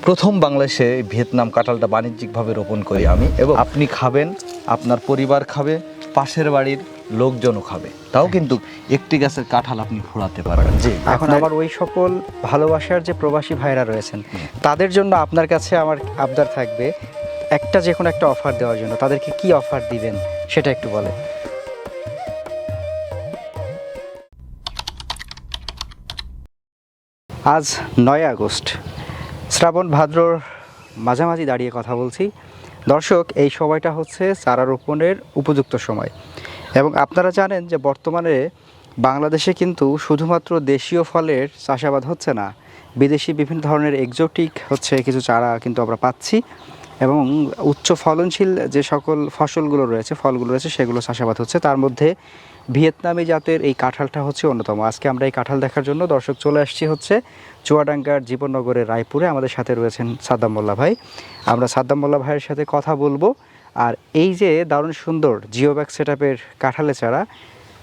প্রথম বাংলাদেশে ভিয়েতনাম কাঁঠালটা বাণিজ্যিকভাবে রোপণ করি আমি, এবং আপনি খাবেন, আপনার পরিবার খাবে, পাশের বাড়ির লোকজনও খাবে, তাও কিন্তু একটি গাছের কাঁঠাল আপনি ফোড়াতে পারবেন। জি, এখন আমার ওই সকল ভালোবাসার যে প্রবাসী ভাইরা রয়েছেন তাদের জন্য আপনার কাছে আমার আবদার থাকবে একটা যে কোনো একটা অফার দেওয়ার জন্য। তাদেরকে কি অফার দিবেন সেটা একটু বলেন। আজ 9 আগস্ট, শ্রাবণ ভাদ্রর মাঝামাঝি দাঁড়িয়ে কথা বলছি। দর্শক, এই সময়টা হচ্ছে চারা রোপণের উপযুক্ত সময়, এবং আপনারা জানেন যে বর্তমানে বাংলাদেশে কিন্তু শুধুমাত্র দেশীয় ফলের চাষাবাদ হচ্ছে না, বিদেশি বিভিন্ন ধরনের এক্সোটিক হচ্ছে কিছু চারা কিন্তু আমরা পাচ্ছি, এবং উচ্চ ফলনশীল যে সকল ফসলগুলো রয়েছে, ফলগুলো রয়েছে, সেগুলো চাষাবাদ হচ্ছে। তার মধ্যে ভিয়েতনামি জাতের এই কাঁঠালটা হচ্ছে অন্যতম। আজকে আমরা এই কাঁঠাল দেখার জন্য দর্শক চলে আসছি হচ্ছে চুয়াডাঙ্গার জীবননগরের রায়পুরে। আমাদের সাথে রয়েছেন সাদ্দাম মোল্লা ভাই। আমরা সাদ্দাম মোল্লা ভাইয়ের সাথে কথা বলবো, আর এই যে দারুণ সুন্দর জিওব্যাগ সেটআপের কাঁঠালের চারা,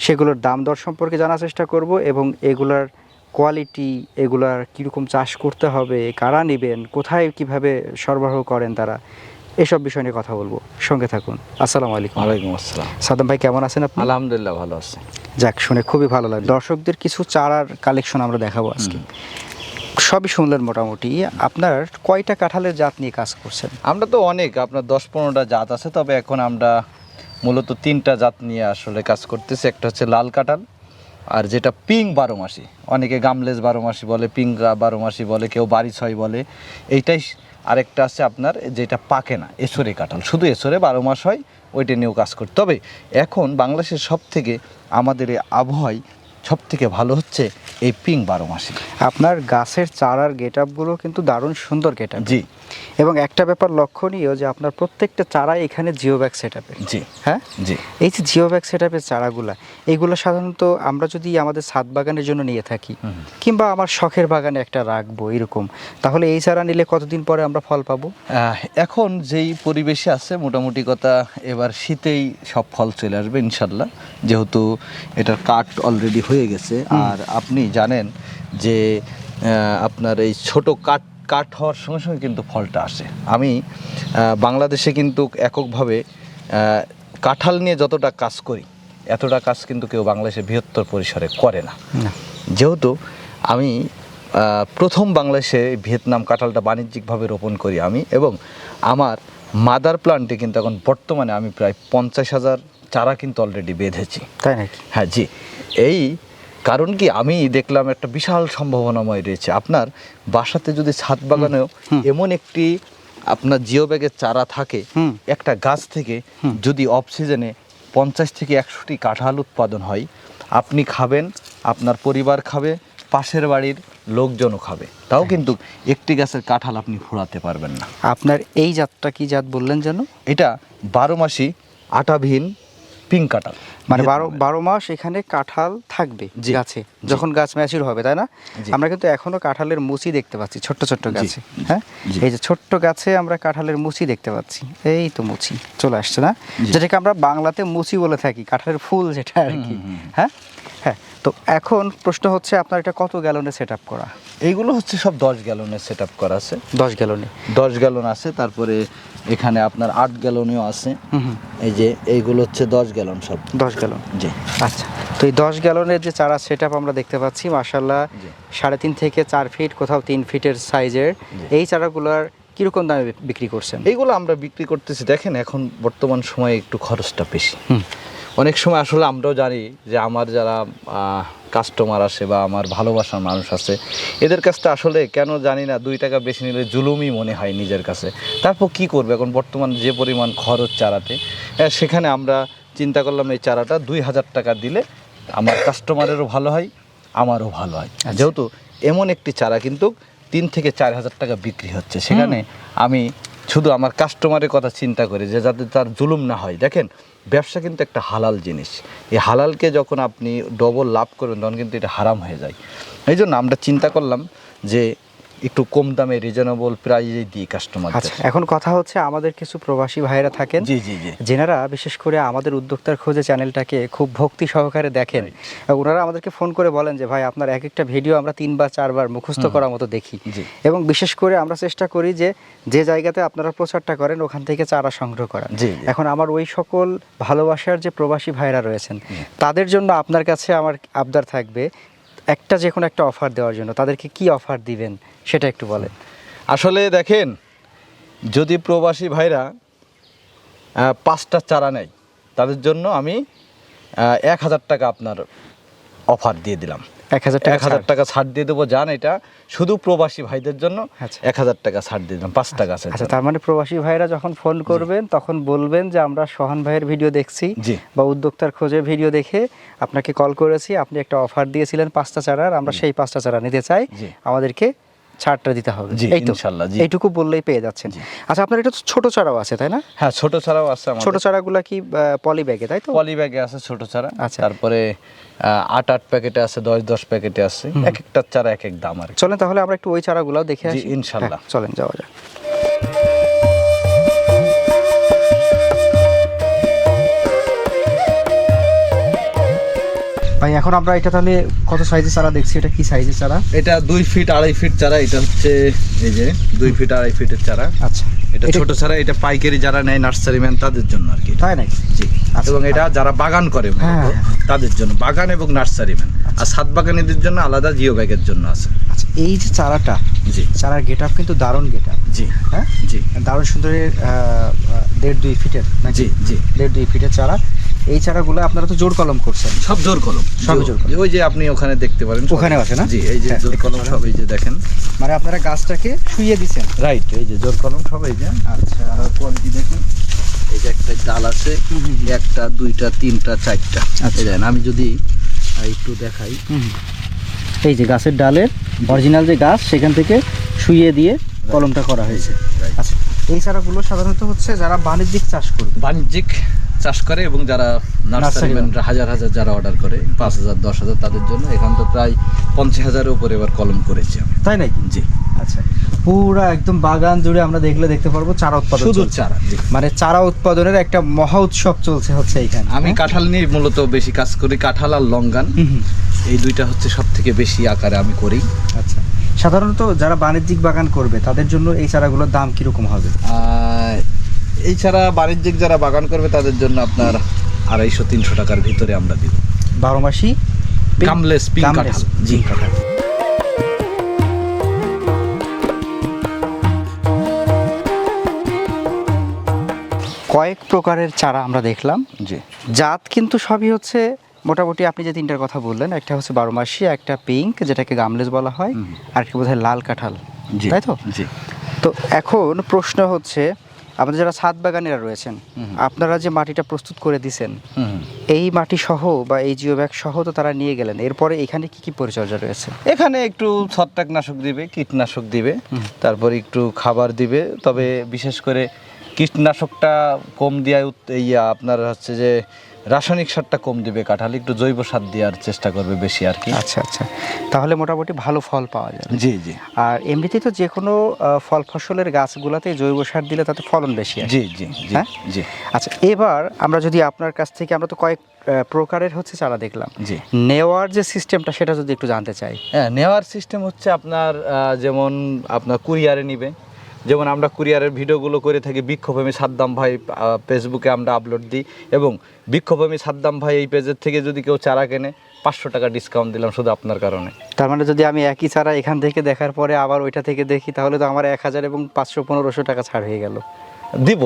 সেগুলোর দাম দর সম্পর্কে জানার চেষ্টা করব, এবং এগুলার কোয়ালিটি, এগুলার কীরকম চাষ করতে হবে, কারা নেবেন, কোথায় কিভাবে সরবরাহ করেন তারা, এসব বিষয় নিয়ে কথা বলবো। সঙ্গে থাকুন। আসসালামু আলাইকুম। ওয়ালাইকুম আসসালাম। সাদ্দাম ভাই, কেমন আছেন আপনি? আলহামদুলিল্লাহ, ভালো আছে। যাক, শুনে খুবই ভালো লাগে। দর্শকদের কিছু চারার কালেকশন আমরা দেখাবো আজকে। সবই শুনলেন মোটামুটি। আপনার কয়টা কাঁঠালের জাত নিয়ে কাজ করছেন? আমরা তো অনেক, আপনার 10-15টা জাত আছে, তবে এখন আমরা মূলত 3টা জাত নিয়ে আসলে কাজ করতেছি। একটা হচ্ছে লাল কাঁঠাল, আর যেটা পিং 12 মাসি, অনেকে গামলেজ 12 মাসি বলে, পিং 12 মাসি বলে, কেউ বাড়ি 6 বলে, এইটাই। আরেকটা আছে আপনার যেটা পাকে না, এসরে কাঁঠাল, শুধু এসরে 12 মাস হয়, ওইটা নিয়েও কাজ করি। তবে এখন বাংলাদেশের সব থেকে আমাদের এই আবহাওয়ায় সব থেকে ভালো হচ্ছে এই পিং 12 মাসি। আপনার গাছের চারার গেট আপগুলো কিন্তু দারুণ সুন্দর গেট আপ। জি। এবং একটা ব্যাপার লক্ষণীয় যে আপনার প্রত্যেকটা চারাই এখানে জিওব্যাগ সেটআপের। জি। হ্যাঁ জি। এই যে জিওব্যাগ সেটআপের চারাগুলা, এইগুলো সাধারণত আমরা যদি আমাদের ছাদ বাগানের জন্য নিয়ে থাকি, কিংবা আমার শখের বাগানে একটা রাখবো এরকম, তাহলে এই চারা নিলে কতদিন পরে আমরা ফল পাবো? এখন যেই পরিবেশে আছে, মোটামুটি কথা এবার শীতেই সব ফল চলে আসবে ইনশাল্লাহ, যেহেতু এটার কাঠ অলরেডি হয়ে গেছে। আর আপনি জানেন যে আপনার এই ছোট কাঠ হওয়ার সঙ্গে সঙ্গে কিন্তু ফলটা আসে। আমি বাংলাদেশে কিন্তু এককভাবে কাঁঠাল নিয়ে যতটা কাজ করি, এতটা কাজ কিন্তু কেউ বাংলাদেশে বৃহত্তর পরিসরে করে না। যেহেতু আমি প্রথম বাংলাদেশে ভিয়েতনাম কাঁঠালটা বাণিজ্যিকভাবে রোপণ করি আমি, এবং আমার মাদার প্লান্টে কিন্তু এখন বর্তমানে আমি প্রায় 50,000 চারা কিন্তু অলরেডি বেঁধেছি। তাই নাকি? হ্যাঁ, জি। এই কারণ কি, আমি দেখলাম একটা বিশাল সম্ভাবনাময় রয়েছে। আপনার বাসাতে যদি ছাদ বাগানেও এমন একটি আপনার জিও ব্যাগের চারা থাকে, একটা গাছ থেকে যদি অফ সিজনে 50 থেকে 100টি কাঁঠাল উৎপাদন হয়, আপনি খাবেন, আপনার পরিবার খাবে, পাশের বাড়ির লোকজনও খাবে, তাও কিন্তু একটি গাছের কাঁঠাল আপনি ফোড়াতে পারবেন না। আপনার এই জাতটা কি জাত বললেন যেন? এটা 12 মাসি আটাবিহীন পিং কাঁঠাল, মানে 12 মাস এখানে কাঁঠাল থাকবে গাছে, যখন গাছ ম্যাচিউর হবে, তাই না? আমরা কিন্তু এখনো কাঁঠালের মুচি দেখতে পাচ্ছি ছোট্ট ছোট্ট গাছে। হ্যাঁ, এই যে ছোট্ট গাছে আমরা কাঁঠালের মুচি দেখতে পাচ্ছি, এই তো মুচি চলে আসছে না, যেটাকে আমরা বাংলাতে মুচি বলে থাকি, কাঁঠালের ফুল যেটা আর কি। হ্যাঁ হ্যাঁ। তো এখন প্রশ্ন হচ্ছে, আপনার এটা কত গ্যালনে সেট আপ করা? এইগুলো হচ্ছে সব 10 গ্যালনের সেট আপ করা আছে। 10 গ্যালনে? 10 গ্যালন আছে, তারপরে এখানে আপনার 8 গ্যালনেও আছে। এই যে এইগুলো হচ্ছে 10 গ্যালন, সব 10 গ্যালন। জি। আচ্ছা, তো এই 10 গ্যালনের যে চারা সেট আপ আমরা দেখতে পাচ্ছি, মাশাআল্লাহ 3.5 থেকে 4 ফিট, কোথাও 3 ফিটের সাইজের এই চারাগুলোর কীরকম দামে বিক্রি করছেন? এইগুলো আমরা বিক্রি করতেছি, দেখেন এখন বর্তমান সময়ে একটু খরচটা বেশি। অনেক সময় আসলে আমরাও জানি যে আমার যারা কাস্টমার আসে বা আমার ভালোবাসার মানুষ আছে, এদের কাছটা আসলে কেন জানি না 2 টাকা বেশি নিলে জুলুমই মনে হয় নিজের কাছে। তারপর কি করবে, এখন বর্তমান যে পরিমাণ খরচ চারাতে, সেখানে আমরা চিন্তা করলাম এই চারাটা 2000 টাকা দিলে আমার কাস্টমারেরও ভালো হয়, আমারও ভালো হয়। যেহেতু এমন একটি চারা কিন্তু 3 থেকে 4,000 টাকা বিক্রি হচ্ছে, সেখানে আমি শুধু আমার কাস্টমারের কথা চিন্তা করি যে যাতে তার জুলুম না হয়। দেখেন, ব্যবসা কিন্তু একটা হালাল জিনিস, এই হালালকে যখন আপনি ডবল লাভ করবেন তখন কিন্তু এটা হারাম হয়ে যায়। এই জন্য আমরা চিন্তা করলাম যে একটু কম দামে রিজনেবল প্রাইসে দিই কাস্টমার। আচ্ছা, এখন কথা হচ্ছে আমাদের কিছু প্রবাসী ভাইরা থাকেন, জি জি জি, যেনারা বিশেষ করে আমাদের উদ্যোক্তার খোঁজে চ্যানেলটাকে খুব ভক্তি সহকারে দেখেন। ওনারা আমাদেরকে ফোন করে বলেন যে ভাই আপনার এক একটা ভিডিও আমরা 3 বা 4 বার মুখস্থ করার মতো দেখি, জি। এবং বিশেষ করে আমরা চেষ্টা করি যে যে জায়গাতে আপনারা প্রচারটা করেন ওখান থেকে চারা সংগ্রহ করা। জি, জি। এখন আমার ওই সকল ভালোবাসার যে প্রবাসী ভাইরা রয়েছেন তাদের জন্য আপনার কাছে আমার আবদার থাকবে একটা যে কোনো একটা অফার দেওয়ার জন্য। তাদেরকে কি অফার দিবেন সেটা একটু বলেন। আসলে দেখেন, যদি প্রবাসী ভাইরা 5টা চারা নেয় তাদের জন্য আমি 1000 টাকা আপনার অফার দিয়ে দিলাম। 1000 টাকা ছাড় দিয়ে দেবো। জান, এটা শুধু প্রবাসী ভাইদের জন্য। আচ্ছা। 1000 টাকা ছাড় দিয়ে দিলাম 5টা গাছের আচ্ছা, জন্য। তার মানে প্রবাসী ভাইরা যখন ফোন করবেন তখন বলবেন যে আমরা সোহান ভাইয়ের ভিডিও দেখছি জি। বা উদ্যোক্তার খোঁজে ভিডিও দেখে আপনাকে কল করেছি, আপনি একটা অফার দিয়েছিলেন 5টা চারার, আমরা সেই 5টা চারা নিতে চাই, জি। আমাদেরকে ছাড়টা দিতে হবে। জি, এই তো, ইনশাল্লাহ, জি। এইটুকু বললেই পেয়ে যাচ্ছেন। আচ্ছা, আপনার এটা তো ছোট চারাও আছে তাই না? হ্যাঁ, ছোট চারাও আছে আমাদের। ছোট চারাগুলা কি পলি ব্যাগে, তাই তো? পলি ব্যাগে আছে ছোট চারা। আচ্ছা। তারপরে 8 প্যাকেটে আছে, 10 প্যাকেটে আছে। এক একটা চারা এক এক দাম আর কি। চলেন তাহলে আমরা একটু ওই চারাগুলাও দেখে জি, আসি। ইনশাল্লাহ। হ্যাঁ, চলেন যাওয়া যাক। ভাই এখন আমরা এটা তাহলে কত সাইজের চারা দেখছি, এটা কি সাইজের চারা? এটা 2 ফিট 2.5 ফিট চারা। এটা হচ্ছে এই যে 2 ফিট 2.5 ফিটের চারা। আচ্ছা, এটা ছোট চারা। এটা পাইকারি যারা নেয় নার্সারি ম্যান তাদের জন্য আর কি। তাই নাকি? জি। আচ্ছা। এবং এটা যারা বাগান করে মূলত, হ্যাঁ, হ্যাঁ। তাদের জন্য বাগান এবং নার্সারি ম্যান। আর ছাদ বাগানীদের জন্য আলাদা জিও ব্যাগের জন্য আছে। আচ্ছা, এই যে চারাটা, জি চারার গেট আপ কিন্তু দারুণ গেট আপ। জি হ্যাঁ, জি দারুণ সুন্দরের 1.5-2 ফিটের নাকি? জি জি। 1.5-2 ফিটের চারা। এই চারাগুলো আপনারা তো জোর কলম করছেন? সব জোর কলম। সব জোর কলম। ওই যে আপনি ওখানে দেখতে পারেন, ওখানেও আছে না? জি, এই যে হ্যাঁ, জোর কলম সব এই যে দেখেন। মানে আপনারা গাছটাকে শুইয়ে দিছেন? রাইট, এই যে জোর কলম সব এই যে। আচ্ছা, আর কোয়ালিটি দেখেন, এই যে একটা ডাল আছে, একটা, দুইটা, তিনটা, চারটা। আচ্ছা। এই দেখেন, আমি যদি একটু দেখাই, এই যে গাছের ডালের অরিজিনাল যে গাছ সেখান থেকে শুইয়ে দিয়ে কলমটা করা হয়েছে। Right. আচ্ছা, এই চারাগুলো সাধারণত হচ্ছে যারা বাণিজ্যিক চাষ করবে, বাণিজ্যিক চাষ করে এবং যারা নার্সারি ম্যানরা হাজার হাজার যারা অর্ডার করে 5,000 10,000 তাদের জন্য এখান তো প্রায় 50,000-এর উপরে এবার কলম করেছি আমি। তাই নাকি? জি। আচ্ছা, পুরা একদম বাগান জুড়ে আমরা দেখতে পারবো চারা উৎপাদন শুধু চলছে। চারা। জি। মানে চারা উৎপাদনের একটা মহা উৎসব চলছে হচ্ছে এখানে। আমি কাঁঠাল নিয়ে মূলত বেশি কাজ করি। কাঁঠাল আর লঙ্গান, এই দুইটা হচ্ছে সব থেকে বেশি আকারে আমি করি। আচ্ছা, সাধারণত যারা বাণিজ্যিক বাগান করবে তাদের জন্য এই চারাগুলোর দাম কিরকম হবে? এই ছাড়া বাণিজ্যিক যারা বাগান করবে তাদের জন্য আপনার 250-300 টাকার ভিতরে আমরা দিব। 12 মাসি গামলেস পিঙ্ক কাঁঠাল। জি। কয়েক প্রকারের চারা আমরা দেখলাম। জি জাত কিন্তু সবই হচ্ছে মোটামুটি আপনি যে তিনটার কথা বললেন, একটা হচ্ছে 12 মাসি, একটা পিঙ্ক যেটাকে গামলেস বলা হয়, আর কি বোধহয় লাল কাঁঠাল, জি তাই তো? জি। তো এখন প্রশ্ন হচ্ছে, আমাদের যারা ছাদ বাগানিরা রয়েছেন, আপনারা যে মাটিটা প্রস্তুত করে দিছেন, এই মাটি সহ বা এই জিও ব্যাগ সহ তো তারা নিয়ে গেলেন, এরপরে এখানে কি কি পরিচর্যা রয়েছে? এখানে একটু ছত্রাকনাশক দিবে, কীটনাশক দিবে, তারপর একটু খাবার দিবে। তবে বিশেষ করে কীটনাশকটা কম দেওয়া, আপনার হচ্ছে যে রাসায়নিক সারটা কম দিবে। কাঁঠাল একটু জৈব সার দেওয়ার চেষ্টা করবে বেশি আর কি। আচ্ছা আচ্ছা, তাহলে মোটামুটি ভালো ফল পাওয়া যায়। জি জি। আর এমনিতেই তো যে কোনো ফল ফসলের গাছগুলোতে জৈব সার দিলে তাতে ফলন বেশি আসে। জি জি জি হ্যাঁ? জি। আচ্ছা, এবার আমরা যদি আপনার কাছ থেকে, আমরা তো কয়েক প্রকারের হচ্ছে চারা দেখলাম, জি। নেওয়ার যে সিস্টেমটা সেটা যদি একটু জানতে চাই। হ্যাঁ, নেওয়ার সিস্টেম হচ্ছে আপনার যেমন আপনার কুরিয়ারে নিবে। যেমন আমরা কুরিয়ারের ভিডিওগুলো করে থাকি, বৃক্ষপ্রেমী সাদ্দাম ভাই ফেসবুকে আমরা আপলোড দিই, এবং বৃক্ষপ্রেমী সাদ্দাম ভাই এই পেজের থেকে যদি কেউ চারা কেনে 500 টাকা ডিসকাউন্ট দিলাম শুধু আপনার কারণে। তার মানে যদি আমি একই চারা এখান থেকে দেখার পরে আবার ওইটা থেকে দেখি, তাহলে তো আমার 1000 এবং 500-1500 টাকা ছাড় হয়ে গেল। দিব,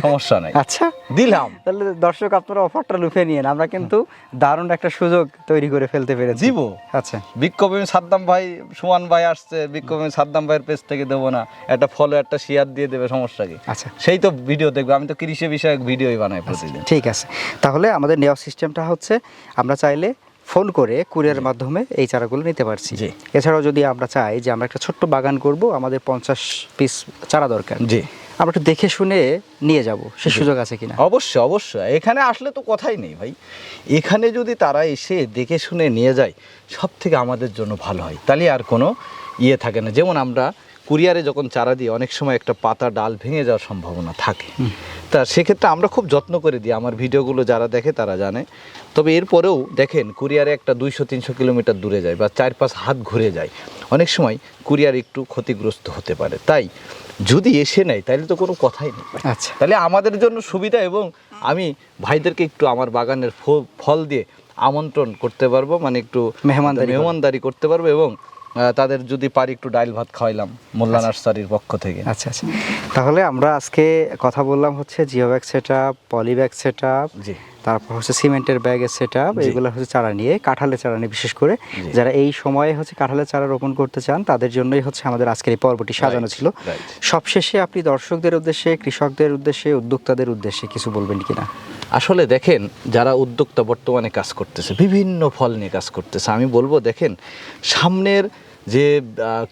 সমস্যা নাই। আচ্ছা, দিলাম। তাহলে দর্শক আপনারা অফারটা লুফে নিয়েন, আমরা কিন্তু দারুণ একটা সুযোগ তৈরি করে ফেলতে পেরেছি। দিব। আচ্ছা, বিক্ষোভী সাদ্দাম ভাই, সুমান ভাই আসছে, বিক্ষোভী সাদ্দাম ভাইয়ের পেজ থেকে দেবো না, একটা ফলো একটা শেয়ার দিয়ে দেবে, সমস্যা কি? আচ্ছা, সেই তো ভিডিও দেখবে। আমি তো কৃষি বিষয়ক ভিডিওই বানাই প্রতিদিন। ঠিক আছে। তাহলে আমাদের নেওয়ার সিস্টেমটা হচ্ছে, আমরা চাইলে ফোন করে কুরিয়ারের মাধ্যমে এই চারাগুলো নিতে পারছি। এছাড়াও যদি আমরা চাই যে আমরা একটা ছোট্ট বাগান করব, আমাদের 50 পিস চারা দরকার, জি, আমরা একটু দেখে শুনে নিয়ে যাব, সে সুযোগ আছে কিনা? অবশ্যই অবশ্যই, এখানে আসলে তো কথাই নেই ভাই। এখানে যদি তারা এসে দেখে শুনে নিয়ে যায়, সব থেকে আমাদের জন্য ভালো হয়, তাহলে আর কোনো ইয়ে থাকে না। যেমন আমরা কুরিয়ারে যখন চারা দিই, অনেক সময় একটা পাতা ডাল ভেঙে যাওয়ার সম্ভাবনা থাকে, তা সেক্ষেত্রে আমরা খুব যত্ন করে দিই। আমার ভিডিওগুলো যারা দেখে তারা জানে। তবে এরপরেও দেখেন, কুরিয়ারে একটা 200-300 কিলোমিটার দূরে যায় বা 4-5 হাত ঘুরে যায়, অনেক সময় কুরিয়ার একটু ক্ষতিগ্রস্ত হতে পারে। তাই যদি এসে নেয় তাহলে তো কোনো কথাই নেই। আচ্ছা, তাহলে আমাদের জন্য সুবিধা, এবং আমি ভাইদেরকে একটু আমার বাগানের ফল দিয়ে আমন্ত্রণ করতে পারবো, মানে একটু মেহমানদারি করতে পারবো, এবং তাদের যদি পারি একটু ডাইল ভাত খাওয়াইলাম মোল্লা নার্সারির পক্ষ থেকে। আচ্ছা আচ্ছা। তাহলে আমরা আজকে কথা বললাম হচ্ছে geo bag set up, poly bag set up, জি, তারপর হচ্ছে সিমেন্টের ব্যাগের সেট আপ, এগুলো হচ্ছে চারা নিয়ে, কাঁঠালের চারা নিয়ে বিশেষ করে যারা এই সময়ে হচ্ছে কাঁঠালের চারা রোপণ করতে চান তাদের জন্যই হচ্ছে আমাদের আজকের এই পর্বটি সাজানো ছিল। সবশেষে আপনি দর্শকদের উদ্দেশ্যে, কৃষকদের উদ্দেশ্যে, উদ্যোক্তাদের উদ্দেশ্যে কিছু বলবেন কিনা? আসলে দেখেন, যারা উদ্যোক্তা বর্তমানে কাজ করতেছে, বিভিন্ন ফল নিয়ে কাজ করতেছে, আমি বলবো দেখেন, সামনের যে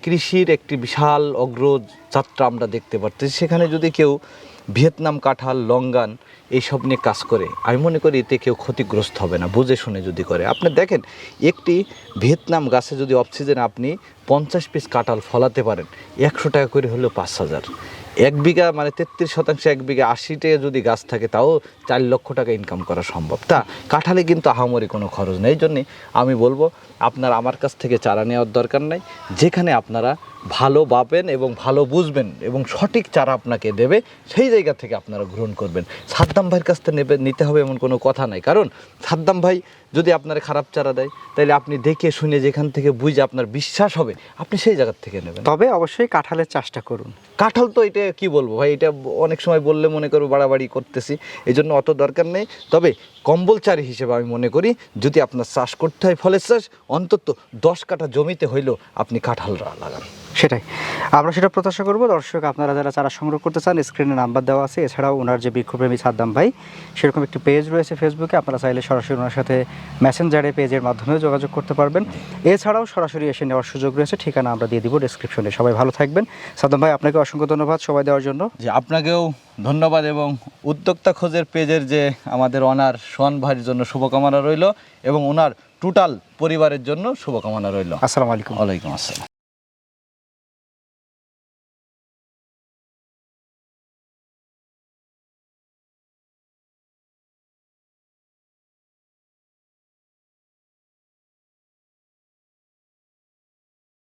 কৃষির একটি বিশাল অগ্রযাত্রা আমরা দেখতে পাচ্ছি, সেখানে যদি কেউ ভিয়েতনাম কাঁঠাল, লঙ্গান এইসব নিয়ে কাজ করে, আমি মনে করি এতে কেউ ক্ষতিগ্রস্ত হবে না, বুঝে শুনে যদি করে। আপনি দেখেন, একটি ভিয়েতনাম গাছে যদি অফ সিজনে আপনি 50 পিস কাঁঠাল ফলাতে পারেন, 100 টাকা করে হলেও 5,000। 1 বিঘা মানে 33% 1 বিঘা 80 টাকা যদি গাছ থাকে, তাও 4 লক্ষ টাকা ইনকাম করা সম্ভব। তা কাঁঠালে কিন্তু আহামরি কোনো খরচ নেই। এই জন্যে আমি বলবো, আপনার আমার কাছ থেকে চারা নেওয়ার দরকার নাই। যেখানে আপনারা ভালো পাবেন এবং ভালো বুঝবেন এবং সঠিক চারা আপনাকে দেবে, সেই জায়গা থেকে আপনারা গ্রহণ করবেন। সাদ্দাম ভাইয়ের কাছ থেকে নিতে হবে এমন কোনো কথা নাই। কারণ সাদ্দাম ভাই যদি আপনার খারাপ চারা দেয়, তাহলে আপনি দেখে শুনে যেখান থেকে বুঝে আপনার বিশ্বাস হবে, আপনি সেই জায়গার থেকে নেবেন। তবে অবশ্যই কাঁঠালের চাষটা করুন। কাঁঠাল তো এটা কি বলবো ভাই, এটা অনেক সময় বললে মনে করবো বাড়াবাড়ি করতেছি, এই জন্য অত দরকার নেই। তবে কম্বলচারী হিসেবে আমি মনে করি, যদি আপনার চাষ করতে হয় ফলের চাষ, অন্তত 10 কাঠা জমিতে হইলেও আপনি কাঁঠাল লাগান। সেটাই আমরা সেটা প্রত্যাশা করব। দর্শক, আপনারা যারা চারা সংগ্রহ করতে চান, স্ক্রিনে নাম্বার দেওয়া আছে। এছাড়াও ওনার যে বৃক্ষপ্রেমী সাদ্দাম ভাই, সেরকম একটি পেজ রয়েছে ফেসবুকে, আপনারা চাইলে সরাসরি ওনার সাথে মেসেঞ্জারে পেজের মাধ্যমেও যোগাযোগ করতে পারবেন। এছাড়াও সরাসরি এসে নেওয়ার সুযোগ রয়েছে, ঠিকানা আমরা দিয়ে দিব ডেসক্রিপশনে। সবাই ভালো থাকবেন। সাদ্দাম ভাই, আপনাকে অসংখ্য ধন্যবাদ সময় দেওয়ার জন্য। যে আপনাকেও ধন্যবাদ, এবং উদ্যোক্তা খোঁজের পেজের যে আমাদের ওনার সোহান ভাইয়ের জন্য শুভকামনা রইল, এবং ওনার টোটাল পরিবারের জন্য শুভকামনা রইল। আসসালামু আলাইকুম। ওয়ালাইকুম আসসালাম।